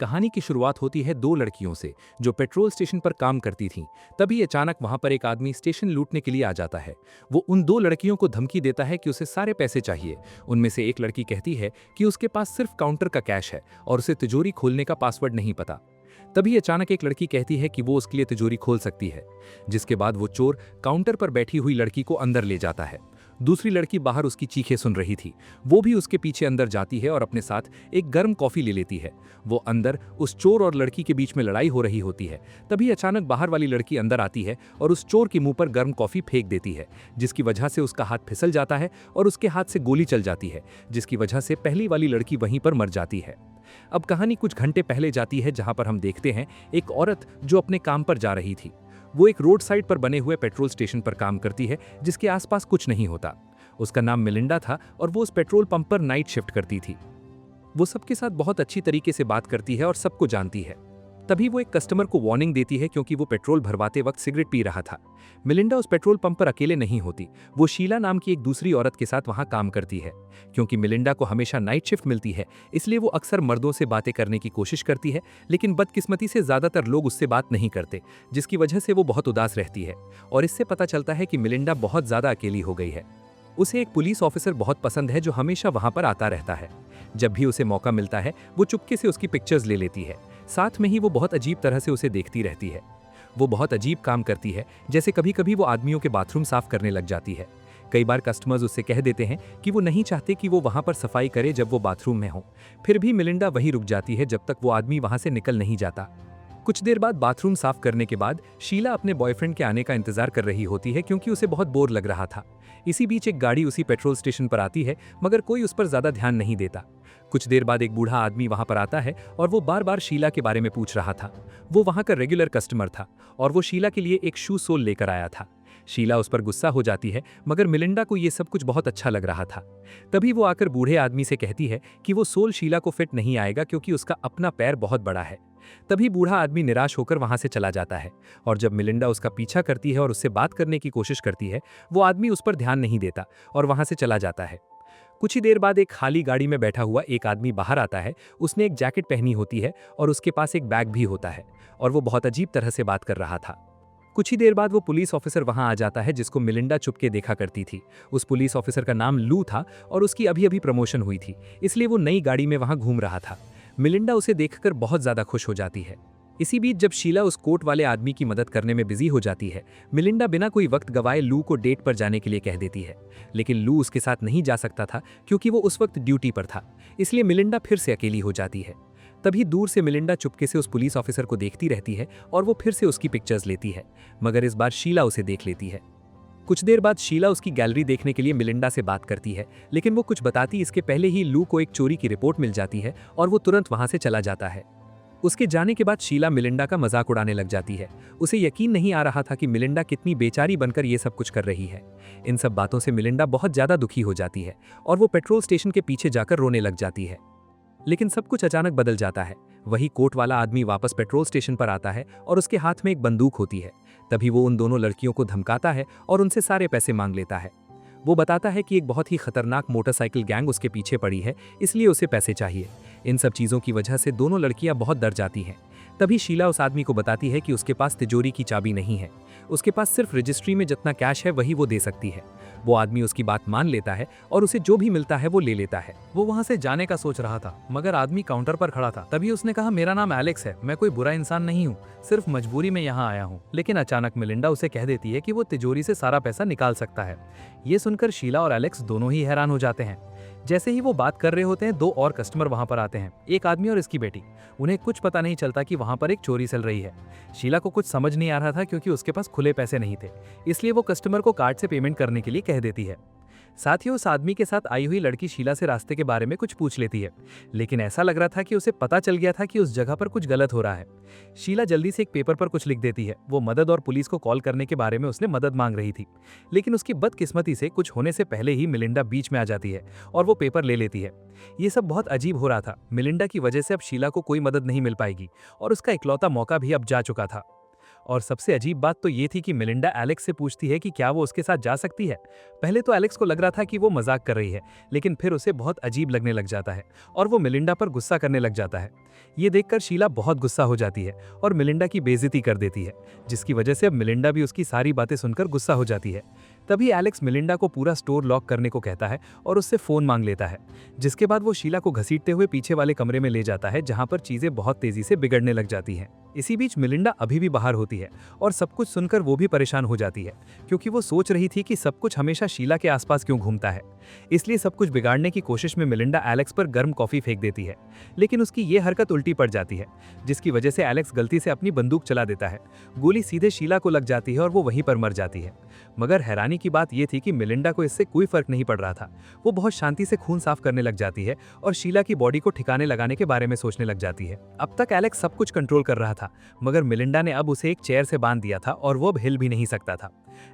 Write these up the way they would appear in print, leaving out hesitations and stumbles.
कहानी की शुरुआत होती है दो लड़कियों से जो पेट्रोल स्टेशन पर काम करती थीं। तभी अचानक वहां पर एक आदमी स्टेशन लूटने के लिए आ जाता है। वो उन दो लड़कियों को धमकी देता है कि उसे सारे पैसे चाहिए। उनमें से एक लड़की कहती है कि उसके पास सिर्फ काउंटर का कैश है और उसे तिजोरी खोलने का पासवर्ड नहीं पता। तभी अचानक एक लड़की कहती है कि वो उसके लिए तिजोरी खोल सकती है, जिसके बाद वो चोर काउंटर पर बैठी हुई लड़की को अंदर ले जाता है। दूसरी लड़की बाहर उसकी चीखें सुन रही थी। वो भी उसके पीछे अंदर जाती है और अपने साथ एक गर्म कॉफी ले लेती है। वो अंदर उस चोर और लड़की के बीच में लड़ाई हो रही होती है। तभी अचानक बाहर वाली लड़की अंदर आती है और उस चोर के मुंह पर गर्म कॉफी फेंक देती है, जिसकी वजह से उसका हाथ फिसल जाता है और उसके हाथ से गोली चल जाती है, जिसकी वजह से पहली वाली लड़की वहीं पर मर जाती है। अब कहानी कुछ घंटे पहले जाती है, जहां पर हम देखते हैं एक औरत जो अपने काम पर जा रही थी। वो एक रोड साइड पर बने हुए पेट्रोल स्टेशन पर काम करती है, जिसके आसपास कुछ नहीं होता। उसका नाम मिलिंडा था और वो उस पेट्रोल पंप पर नाइट शिफ्ट करती थी। वो सबके साथ बहुत अच्छी तरीके से बात करती है और सबको जानती है। तभी वो एक कस्टमर को वार्निंग देती है क्योंकि वो पेट्रोल भरवाते वक्त सिगरेट पी रहा था। मिलिंडा उस पेट्रोल पंप पर अकेले नहीं होती, वो शीला नाम की एक दूसरी औरत के साथ वहां काम करती है। क्योंकि मिलिंडा को हमेशा नाइट शिफ्ट मिलती है, इसलिए वो अक्सर मर्दों से बातें करने की कोशिश करती है, लेकिन बदकिस्मती से ज्यादातर लोग उससे बात नहीं करते, जिसकी वजह से वो बहुत उदास रहती है। और इससे पता चलता है कि मिलिंडा बहुत ज्यादा अकेली हो गई है। उसे एक पुलिस ऑफिसर बहुत पसंद है जो हमेशा वहां पर आता रहता है। जब भी उसे मौका मिलता है वो चुपके से उसकी पिक्चर्स ले लेती है। साथ में ही वो बहुत अजीब तरह से उसे देखती रहती है। वो बहुत अजीब काम करती है, जैसे कभी कभी वो आदमियों के बाथरूम साफ करने लग जाती है। कई बार कस्टमर्स उससे कह देते हैं कि वो नहीं चाहते कि वो वहां पर सफाई करे जब वो बाथरूम में हो। फिर भी मिलिंडा वहीं रुक जाती है जब तक वो आदमी वहां से निकल नहीं जाता। कुछ देर बाद बाथरूम साफ करने के बाद शीला अपने बॉयफ्रेंड के आने का इंतजार कर रही होती है, क्योंकि उसे बहुत बोर लग रहा था। इसी बीच एक गाड़ी उसी पेट्रोल स्टेशन पर आती है, मगर कोई उस पर ज्यादा ध्यान नहीं देता। कुछ देर बाद एक बूढ़ा आदमी वहां पर आता है और वो बार बार शीला के बारे में पूछ रहा था। वो वहां का रेगुलर कस्टमर था और वो शीला के लिए एक शू सोल लेकर आया था। शीला उस पर गुस्सा हो जाती है, मगर मिलिंडा को ये सब कुछ बहुत अच्छा लग रहा था। तभी वो आकर बूढ़े आदमी से कहती है कि वो सोल शीला को फिट नहीं आएगा क्योंकि उसका अपना पैर बहुत बड़ा है। तभी बूढ़ा आदमी निराश होकर वहां से चला जाता है और जब मिलिंडा उसका पीछा करती है और उससे बात करने की कोशिश करती है, वो आदमी उस पर ध्यान नहीं देता और वहां से चला जाता है। कुछ ही देर बाद एक खाली गाड़ी में बैठा हुआ एक आदमी बाहर आता है। उसने एक जैकेट पहनी होती है और उसके पास एक बैग भी होता है और वो बहुत अजीब तरह से बात कर रहा था। कुछ ही देर बाद वो पुलिस ऑफिसर वहां आ जाता है जिसको मिलिंडा चुपके देखा करती थी। उस पुलिस ऑफिसर का नाम लू था और उसकी अभी अभी प्रमोशन हुई थी, इसलिए वो नई गाड़ी में वहां घूम रहा था। मिलिंडा उसे देखकर बहुत ज्यादा खुश हो जाती है। इसी बीच जब शीला उस कोट वाले आदमी की मदद करने में बिजी हो जाती है, मिलिंडा बिना कोई वक्त गवाए लू को डेट पर जाने के लिए कह देती है। लेकिन लू उसके साथ नहीं जा सकता था क्योंकि वो उस वक्त ड्यूटी पर था, इसलिए मिलिंडा फिर से अकेली हो जाती है। तभी दूर से मिलिंडा चुपके से उस पुलिस ऑफिसर को देखती रहती है और वो फिर से उसकी पिक्चर्स लेती है, मगर इस बार शीला उसे देख लेती है। कुछ देर बाद शीला उसकी गैलरी देखने के लिए मिलिंडा से बात करती है, लेकिन वो कुछ बताती इसके पहले ही लू को एक चोरी की रिपोर्ट मिल जाती है और वो तुरंत वहां से चला जाता है। उसके जाने के बाद शीला मिलिंडा का मजाक उड़ाने लग जाती है। उसे यकीन नहीं आ रहा था कि मिलिंडा कितनी बेचारी बनकर ये सब कुछ कर रही है। इन सब बातों से मिलिंडा बहुत ज्यादा दुखी हो जाती है और वो पेट्रोल स्टेशन के पीछे जाकर रोने लग जाती है। लेकिन सब कुछ अचानक बदल जाता है। वही कोट वाला आदमी वापस पेट्रोल स्टेशन पर आता है और उसके हाथ में एक बंदूक होती है। तभी वो उन दोनों लड़कियों को धमकाता है और उनसे सारे पैसे मांग लेता है। वो बताता है कि एक बहुत ही खतरनाक मोटरसाइकिल गैंग उसके पीछे पड़ी है, इसलिए उसे पैसे चाहिए। इन सब चीजों की वजह से दोनों लड़कियां बहुत डर जाती हैं। तभी शीला उस आदमी को बताती है कि उसके पास तिजोरी की चाबी नहीं है, उसके पास सिर्फ रजिस्ट्री में जितना कैश है वही वो दे सकती है। वो आदमी उसकी बात मान लेता है और उसे जो भी मिलता है वो ले लेता है। वो वहां से जाने का सोच रहा था, मगर आदमी काउंटर पर खड़ा था। तभी उसने कहा, मेरा नाम एलेक्स है, मैं कोई बुरा इंसान नहीं हूँ, सिर्फ मजबूरी में यहाँ आया हूँ। लेकिन अचानक मिलिंडा उसे कह देती है कि वो तिजोरी से सारा पैसा निकाल सकता है। ये सुनकर शीला और एलेक्स दोनों ही हैरान हो जाते हैं। जैसे ही वो बात कर रहे होते हैं, दो और कस्टमर वहां पर आते हैं, एक आदमी और इसकी बेटी। उन्हें कुछ पता नहीं चलता कि वहां पर एक चोरी चल रही है। शीला को कुछ समझ नहीं आ रहा था क्योंकि उसके पास खुले पैसे नहीं थे, इसलिए वो कस्टमर को कार्ड से पेमेंट करने के लिए कह देती है। साथ ही उस आदमी के साथ आई हुई लड़की शीला से रास्ते के बारे में कुछ पूछ लेती है, लेकिन ऐसा लग रहा था कि उसे पता चल गया था कि उस जगह पर कुछ गलत हो रहा है। शीला जल्दी से एक पेपर पर कुछ लिख देती है। वो मदद और पुलिस को कॉल करने के बारे में उसने मदद मांग रही थी, लेकिन उसकी बदकिस्मती से कुछ होने से पहले ही मिलिंडा बीच में आ जाती है और वो पेपर ले लेती है। ये सब बहुत अजीब हो रहा था। मिलिंडा की वजह से अब शीला को कोई मदद नहीं मिल पाएगी और उसका इकलौता मौका भी अब जा चुका था। और सबसे अजीब बात तो ये थी कि मिलिंडा एलेक्स से पूछती है कि क्या वो उसके साथ जा सकती है। पहले तो एलेक्स को लग रहा था कि वो मजाक कर रही है, लेकिन फिर उसे बहुत अजीब लगने लग जाता है और वो मिलिंडा पर गुस्सा करने लग जाता है। ये देखकर शीला बहुत गुस्सा हो जाती है और मिलिंडा की बेइज्जती कर देती है, जिसकी वजह से अब मिलिंडा भी उसकी सारी बातें सुनकर गुस्सा हो जाती है। तभी एलेक्स मिलिंडा को पूरा स्टोर लॉक करने को कहता है और उससे फोन मांग लेता है, जिसके बाद वो शीला को घसीटते हुए पीछे वाले कमरे में ले जाता है, जहां पर चीजें बहुत तेजी से बिगड़ने लग जाती हैं। इसी बीच मिलिंडा अभी भी बाहर होती है और सब कुछ सुनकर वो भी परेशान हो जाती है, क्योंकि वो सोच रही थी कि सब कुछ हमेशा शीला के आसपास क्यों घूमता है। इसलिए सब कुछ बिगाड़ने की कोशिश में मिलिंडा एलेक्स पर गर्म कॉफी फेंक देती है, लेकिन उसकी ये हरकत उल्टी पड़ जाती है, जिसकी वजह से एलेक्स गलती से अपनी बंदूक चला देता है। गोली सीधे शीला को लग जाती है और वो वहीं पर मर जाती है। मगर हैरानी की बात यह थी कि मिलिंडा को इससे कोई फर्क नहीं पड़ रहा था। वो बहुत शांति से खून साफ करने लग जाती है और शीला की बॉडी को ठिकाने लगाने के बारे में सोचने लग जाती है। अब तक एलेक्स सब कुछ कंट्रोल कर रहा था, मगर मिलिंडा ने अब उसे एक चेयर से बांध दिया था और वो अब हिल भी नहीं सकता था।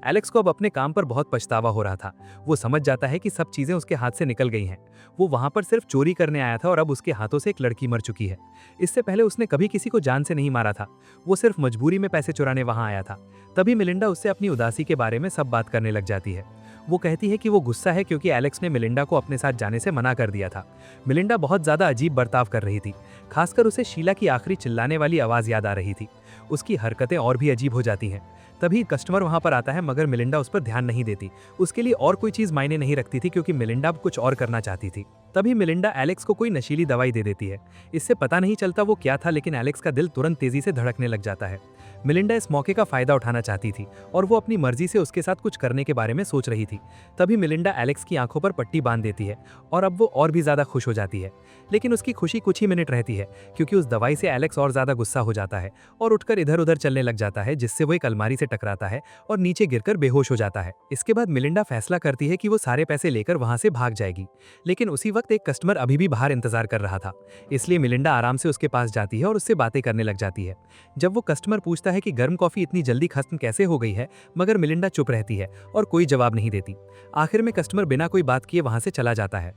एलेक्स को अब अपने काम पर बहुत पछतावा हो रहा था। वो समझ जाता है कि सब चीजें उसके हाथ से निकल गई हैं। वो वहां पर सिर्फ चोरी करने आया था और अब उसके हाथों से एक लड़की मर चुकी है। इससे पहले उसने कभी किसी को जान से नहीं मारा था। वो सिर्फ मजबूरी में पैसे चुराने वहां आया था। तभी मिलिंडा उससे अपनी उदासी के बारे में सब बात करने लग जाती है। वो कहती है कि वो गुस्सा है क्योंकि एलेक्स ने मिलिंडा को अपने साथ जाने से मना कर दिया था। मिलिंडा बहुत ज्यादा अजीब बर्ताव कर रही थी, खासकर उसे शीला की आखिरी चिल्लाने वाली आवाज याद आ रही थी। उसकी हरकतें और भी अजीब हो जाती हैं। तभी कस्टमर वहां पर आता है, मगर मिलिंडा उस पर ध्यान नहीं देती। उसके लिए और कोई चीज मायने नहीं रखती थी, क्योंकि मिलिंडा अब कुछ और करना चाहती थी। तभी मिलिंडा एलेक्स को कोई नशीली दवाई दे देती है। इससे पता नहीं चलता वो क्या था, लेकिन एलेक्स का दिल तुरंत तेजी से धड़कने लग जाता है। मिलिंडा इस मौके का फायदा उठाना चाहती थी और वो अपनी मर्जी से उसके साथ कुछ करने के बारे में सोच रही थी। तभी मिलिंडा एलेक्स की आंखों पर पट्टी बांध देती है और अब वो और भी ज्यादा खुश हो जाती है। लेकिन उसकी खुशी कुछ ही मिनट रहती है, क्योंकि उस दवाई से एलेक्स और ज्यादा गुस्सा हो जाता है और उठकर इधर उधर चलने लग जाता है, जिससे वो एक अलमारी से टकराता है और नीचे गिरकर बेहोश हो जाता है। इसके बाद मिलिंडा फैसला करती है कि वो सारे पैसे लेकर वहां से भाग जाएगी, लेकिन उसी वक्त एक कस्टमर अभी भी बाहर इंतजार कर रहा था। इसलिए मिलिंडा आराम से उसके पास जाती है और उससे बातें करने लग जाती है। जब वो कस्टमर पूछता है कि गर्म कॉफी इतनी जल्दी खत्म कैसे हो गई है, मगर मिलिंडा चुप रहती है और कोई जवाब नहीं देती। आखिर में कस्टमर बिना कोई बात किए वहां से चला जाता है।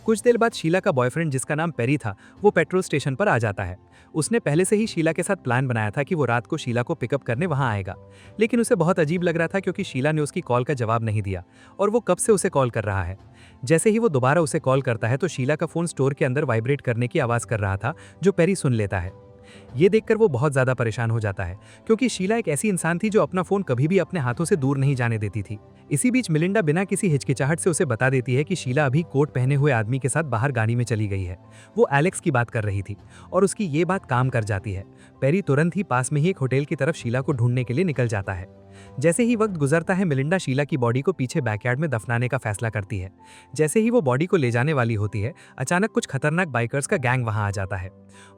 कुछ देर बाद शीला का बॉयफ्रेंड, जिसका नाम पेरी था, वो पेट्रोल स्टेशन पर आ जाता है। उसने पहले से ही शीला के साथ प्लान बनाया था कि वो रात को शीला को पिकअप करने वहां आएगा, लेकिन उसे बहुत अजीब लग रहा था क्योंकि शीला ने उसकी कॉल का जवाब नहीं दिया और वो कब से उसे कॉल कर रहा है। जैसे ही वो दोबारा उसे कॉल करता है तो शीला का फोन स्टोर के अंदर वाइब्रेट करने की आवाज कर रहा था, जो पेरी सुन लेता है। ये देखकर वो बहुत ज्यादा परेशान हो जाता है, क्योंकि शीला एक ऐसी इंसान थी जो अपना फोन कभी भी अपने हाथों से दूर नहीं जाने देती थी। इसी बीच मिलिंडा बिना किसी हिचकिचाहट से उसे बता देती है कि शीला अभी कोट पहने हुए आदमी के साथ बाहर गाड़ी में चली गई है। वो एलेक्स की बात कर रही थी और उसकी ये बात काम कर जाती है। पेरी तुरंत ही पास में ही एक होटल की तरफ शीला को ढूंढने के लिए निकल जाता है। जैसे ही वक्त गुजरता है, मिलिंडा शीला की बॉडी को पीछे बैकयार्ड में दफनाने का फैसला करती है। जैसे ही वो बॉडी को ले जाने वाली होती है, अचानक कुछ खतरनाक बाइकर्स का गैंग वहां आ जाता है।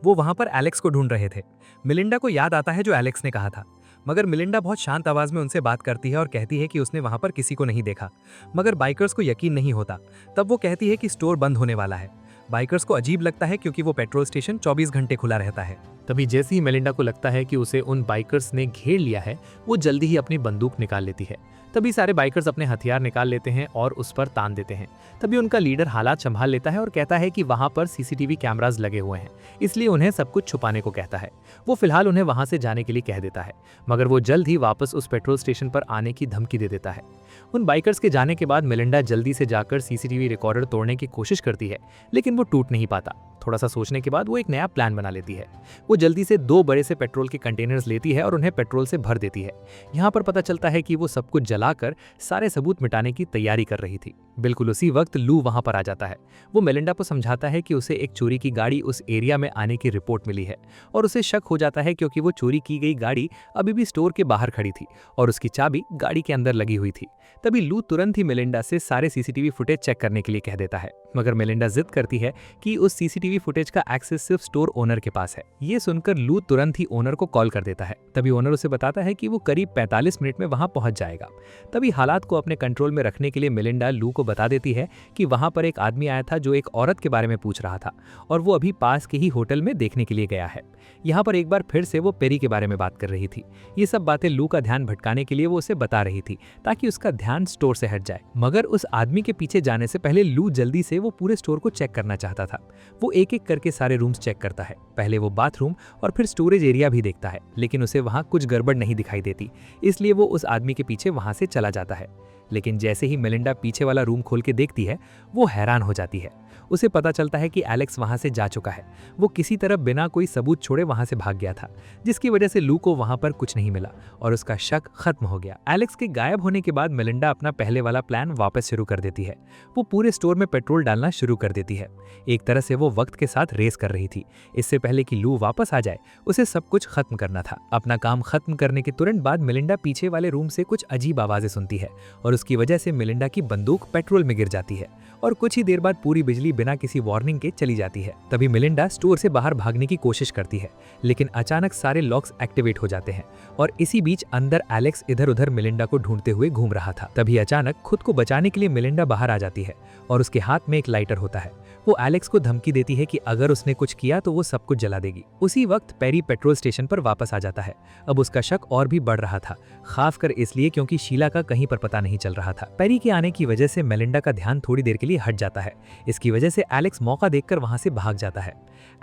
वो वहां पर एलेक्स को ढूंढ रहे थे। मिलिंडा को याद आता है जो एलेक्स ने कहा था, मगर मिलिंडा बहुत शांत आवाज में उनसे बात करती है और कहती है कि उसने वहां पर किसी को नहीं देखा। मगर बाइकर्स को यकीन नहीं होता। तब वो कहती है कि स्टोर बंद होने वाला है। बाइकर्स को अजीब लगता है क्योंकि वो पेट्रोल स्टेशन 24 घंटे खुला रहता है। तभी जैसे ही मेलिंडा को लगता है कि उसे उन बाइकर्स ने घेर लिया है, वो जल्दी ही अपनी बंदूक निकाल लेती है। तभी सारे बाइकर्स अपने हथियार निकाल लेते हैं और उस पर तान देते हैं। तभी उनका लीडर हालात संभाल लेता है और कहता है कि वहां पर सीसीटीवी कैमरास लगे हुए हैं, इसलिए उन्हें सब कुछ छुपाने को कहता है। वो फिलहाल उन्हें वहां से जाने के लिए कह देता है, मगर वो जल्द ही वापस उस पेट्रोल स्टेशन पर आने की धमकी दे देता है। उन बाइकर्स के जाने के बाद मिलिंडा जल्दी से जाकर सीसीटीवी रिकॉर्डर तोड़ने की कोशिश करती है, लेकिन वो टूट नहीं पाता। थोड़ा सा सोचने के बाद वो एक नया प्लान बना लेती है। वो जल्दी से 2 बड़े से पेट्रोल के कंटेनर्स लेती है और उन्हें पेट्रोल से भर देती है। यहाँ पर पता चलता है कि वो सब कुछ जलाकर सारे सबूत मिटाने की तैयारी कर रही थी। बिल्कुल उसी वक्त लू वहां पर आ जाता है। वो मेलिंडा को समझाता है कि उसे एक चोरी की गाड़ी उस एरिया में आने की रिपोर्ट मिली है और उसे शक हो जाता है क्योंकि वो चोरी की गई गाड़ी अभी भी स्टोर के बाहर खड़ी थी और उसकी चाबी गाड़ी के अंदर लगी हुई थी। तभी लू तुरंत ही मेलिंडा से सारे सीसीटीवी फुटेज चेक करने के लिए कह देता है, मगर मेलिंडा जिद करती है कि उस सीसीटीवी फुटेज का एक्सेस सिर्फ स्टोर ओनर के पास है। ये सुनकर लू तुरंत ही ओनर को कॉल कर देता है। तभी ओनर उसे बताता है कि वो करीब 45 मिनट में वहां पहुंच जाएगा। तभी हालात को अपने कंट्रोल में रखने के लिए मेलिंडा लू को बता देती है कि वहां पर एक आदमी आया था जो एक औरत के बारे में पूछ रहा था और वो अभी पास के ही होटल में देखने के लिए गया है। यहाँ पर एक बार फिर से वो पेरी के बारे में बात कर रही थी। ये सब बातें लू का ध्यान भटकाने के लिए वो उसे बता रही थी ताकि उसका ध्यान स्टोर से हट जाए। मगर उस आदमी के पीछे जाने से पहले लू जल्दी से से वो पूरे स्टोर को चेक करना चाहता था। वो एक एक करके सारे रूम्स चेक करता है, पहले वो बाथरूम और फिर स्टोरेज एरिया भी देखता है, लेकिन उसे वहाँ कुछ गड़बड़ नहीं दिखाई देती, इसलिए वो उस आदमी के पीछे वहाँ से चला जाता है। लेकिन जैसे ही मेलिंडा पीछे वाला रूम खोल के देखती है, वो हैरान हो जाती है। उसे पता चलता है कि एलेक्स वहां से जा चुका है। वो किसी तरह बिना कोई सबूत छोड़े वहां से भाग गया था, जिसकी वजह से लू को वहां पर कुछ नहीं मिला और उसका शक खत्म हो गया। एलेक्स के गायब होने के बाद मेलिंडा अपना पहले वाला प्लान वापस शुरू कर देती है। वो पूरे स्टोर में पेट्रोल डालना शुरू कर देती है। एक तरह से वो वक्त के साथ रेस कर रही थी। इससे पहले कि लू वापस आ जाए, उसे सब कुछ खत्म करना था। अपना काम खत्म करने के तुरंत बाद मेलिंडा पीछे वाले रूम से कुछ अजीब आवाजें सुनती है और उसकी वजह से मेलिंडा की बंदूक पेट्रोल में गिर जाती है और कुछ ही देर बाद पूरी बिजली बिना किसी वार्निंग के चली जाती है। तभी मेलिंडा स्टोर से बाहर भागने की कोशिश करती है, लेकिन अचानक सारे लॉक्स एक्टिवेट हो जाते हैं और इसी बीच अंदर एलेक्स इधर उधर मेलिंडा को ढूंढते हुए घूम रहा था। तभी अचानक खुद को बचाने के लिए मेलिंडा बाहर आ जाती है और उसके हाथ में एक लाइटर होता है। वो एलेक्स को धमकी देती है कि अगर उसने कुछ किया तो वो सब कुछ जला देगी। उसी वक्त पेरी पेट्रोल स्टेशन पर वापस आ जाता है। अब उसका शक और भी बढ़ रहा था, खासकर इसलिए क्योंकि शीला का कहीं पर पता नहीं चल रहा था। पेरी के आने की वजह से मेलिंडा का ध्यान थोड़ी देर के लिए हट जाता है। इसकी वजह से एलेक्स मौका देखकर वहां से भाग जाता है।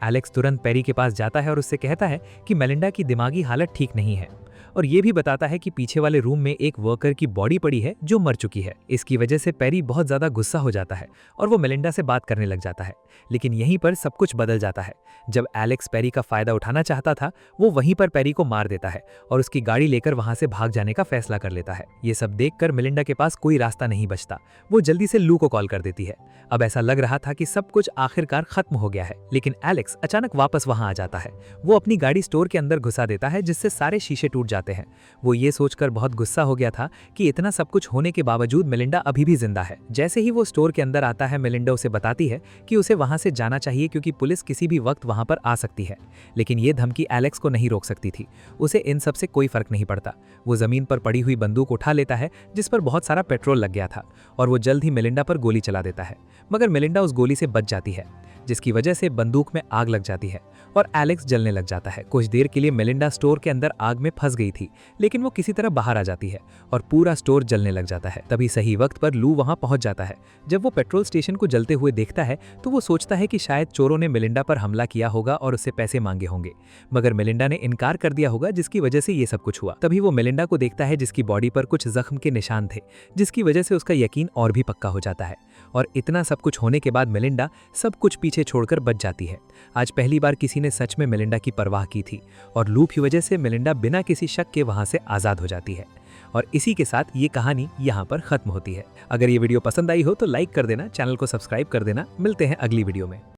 एलेक्स तुरंत पेरी के पास जाता है और उससे कहता है कि मेलिंडा की दिमागी हालत ठीक नहीं है और ये भी बताता है कि पीछे वाले रूम में एक वर्कर की बॉडी पड़ी है जो मर चुकी है। इसकी वजह से पेरी बहुत ज्यादा गुस्सा हो जाता है और वो मेलिंडा से बात करने लग जाता है। लेकिन यहीं पर सब कुछ बदल जाता है। जब एलेक्स पेरी का फायदा उठाना चाहता था, वो वहीं पर पेरी को मार देता है और उसकी गाड़ी लेकर वहां से भाग जाने का फैसला कर लेता है। ये सब देखकर मेलिंडा के पास कोई रास्ता नहीं बचता। वो जल्दी से लू को कॉल कर देती है। अब ऐसा लग रहा था कि सब कुछ आखिरकार खत्म हो गया है, लेकिन एलेक्स अचानक वापस वहां आ जाता है। वो अपनी गाड़ी स्टोर के अंदर घुसा देता है, जिससे सारे शीशे टूट जाते हैं। वो ये सोचकर बहुत गुस्सा हो गया था कि इतना सब कुछ होने के बावजूद मेलिंडा अभी भी जिंदा है। जैसे ही वो स्टोर के अंदर आता है, मेलिंडा उसे बताती है कि उसे वहां से जाना चाहिए क्योंकि पुलिस किसी भी वक्त वहां पर आ सकती है। लेकिन ये धमकी एलेक्स को नहीं रोक सकती थी। उसे इन सब से कोई फर्क नहीं पड़ता। वो जमीन पर पड़ी हुई बंदूक उठा लेता है जिस पर बहुत सारा पेट्रोल लग गया था और वो जल्द ही मेलिंडा पर गोली चला देता है, मगर मेलिंडा उस गोली से बच जाती है, जिसकी वजह से बंदूक में आग लग जाती है और एलेक्स जलने लग जाता है। कुछ देर के लिए मेलिंडा स्टोर के अंदर आग में फंस गई थी, लेकिन वो किसी तरह बाहर आ जाती है और पूरा स्टोर जलने लग जाता है। तभी सही वक्त पर लू वहां पहुंच जाता है। जब वो पेट्रोल स्टेशन को जलते हुए देखता है तो वो सोचता है कि शायद चोरों ने मेलिंडा पर हमला किया होगा और उससे पैसे मांगे होंगे, मगर मेलिंडा ने इनकार कर दिया होगा, जिसकी वजह से ये सब कुछ हुआ। तभी वो मेलिंडा को देखता है जिसकी बॉडी पर कुछ जख्म के निशान थे, जिसकी वजह से उसका यकीन और भी पक्का हो जाता है। और इतना सब कुछ होने के बाद मेलिंडा सब कुछ पीछे छोड़कर बच जाती है। आज पहली बार किसी ने सच में मेलिंडा की परवाह की थी और लू की वजह से मेलिंडा बिना किसी शक के वहां से आजाद हो जाती है। और इसी के साथ ये कहानी यहाँ पर खत्म होती है। अगर ये वीडियो पसंद आई हो तो लाइक कर देना, चैनल को सब्सक्राइब कर देना। मिलते हैं अगली वीडियो में।